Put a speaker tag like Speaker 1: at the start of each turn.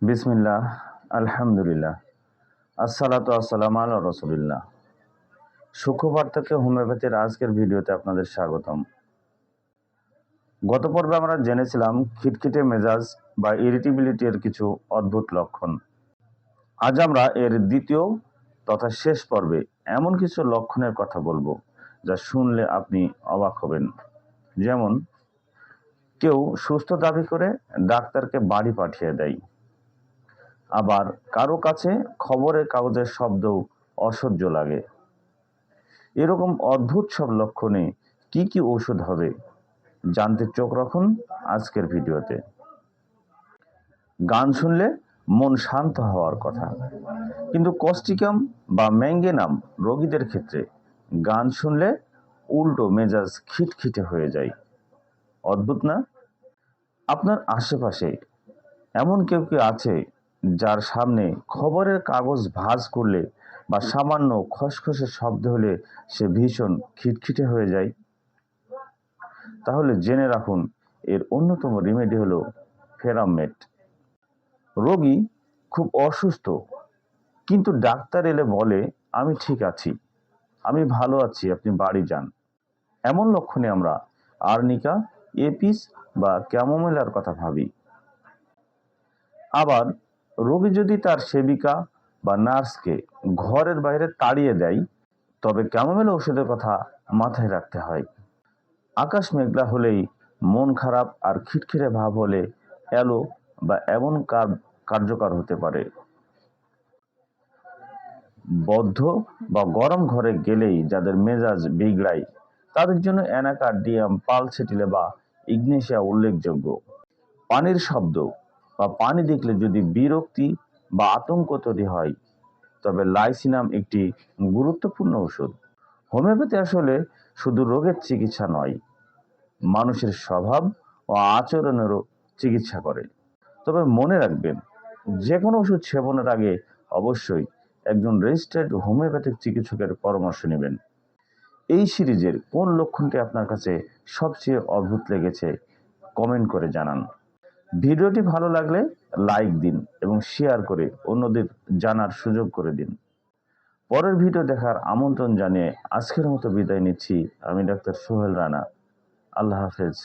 Speaker 1: বিসমিল্লাহ, আলহামদুলিল্লাহ, আসসালাতু আসসালামু আলা রাসূলিল্লাহ। সুখবর থেকে হোমিওপ্যাথির আজকের ভিডিওতে আপনাদের স্বাগতম। গত পর্বে আমরা জেনেছিলাম খিটখিটে মেজাজ বা ইরিটেবিলিটি এর কিছু অদ্ভুত লক্ষণ। আজ আমরা এর দ্বিতীয় তথা শেষ পর্বে এমন কিছু লক্ষণের কথা বলবো যা শুনলে আপনি অবাক হবেন। যেমন, কেউ সুস্থ দাবি করে ডাক্তারকে বাড়ি পাঠিয়ে দেয়, আবার কারো কাছে খবরের কাগজের শব্দও অসহ্য লাগে। এরকম অদ্ভুত সব লক্ষণে কি কি ওষুধ হবে জানতে চোখ রাখুন আজকের ভিডিওতে। গান শুনলে মন শান্ত হওয়ার কথা, কিন্তু কস্টিকাম বা ম্যাঙ্গেনাম রোগীদের ক্ষেত্রে গান শুনলে উল্টো মেজাজ খিটখিটে হয়ে যায়। অদ্ভুত না? আপনার আশেপাশে এমন কেউ কি আছে যার সামনে খবরের কাগজ ভাঁজ করলে বা সামান্য খসখসে শব্দ হলে সে ভীষণ খিটখিটে হয়ে যায়? তাহলে জেনে রাখুন, এর অন্যতম রেমেডি হলো ফেরামেট। রোগী খুব অসুস্থ, কিন্তু ডাক্তার এলে বলে আমি ঠিক আছি, আমি ভালো আছি, আপনি বাড়ি যান। এমন লক্ষণে আমরা আর্নিকা, এপিস বা ক্যামোমিলার কথা ভাবি। আবার রোগী যদি তার সেবিকা বা নার্সকে ঘরের বাইরে তাড়িয়ে দেয়, তবে ক্যামোমিল ওষুধের কথা মাথায় রাখতে হয়। আকাশ মেঘলা হলেই, মন খারাপ আর খিটখিটে ভাব হলে অ্যালো বা এমন কার্যকর হতে পারে। বদ্ধ বা গরম ঘরে গেলেই যাদের মেজাজ বিগড়ায়, তাদের জন্য অ্যানাকার্ডিয়াম, পালসেটিলে বা ইগনেশিয়া উল্লেখযোগ্য। পানির শব্দ বা পানি দেখলে যদি বিরক্তি বা আতঙ্ক তৈরি হয়, তবে লাইসিনাম একটি গুরুত্বপূর্ণ ওষুধ। হোমিওপ্যাথি আসলে শুধু রোগের চিকিৎসা নয়, মানুষের স্বভাব ও আচরণেরও চিকিৎসা করে। তবে মনে রাখবেন, যে কোনো ওষুধ সেবনের আগে অবশ্যই একজন রেজিস্টার্ড হোমিওপ্যাথিক চিকিৎসকের পরামর্শ নেবেন। এই সিরিজের কোন লক্ষণটি আপনার কাছে সবচেয়ে অদ্ভুত লেগেছে কমেন্ট করে জানান। ভিডিওটি ভালো লাগলে লাইক দিন এবং শেয়ার করে অন্যদের জানার সুযোগ করে দিন। পরের ভিডিও দেখার আমন্ত্রণ জানিয়ে আজকের মতো বিদায় নিচ্ছি। আমি ডাক্তার সোহেল রানা। আল্লাহ হাফেজ।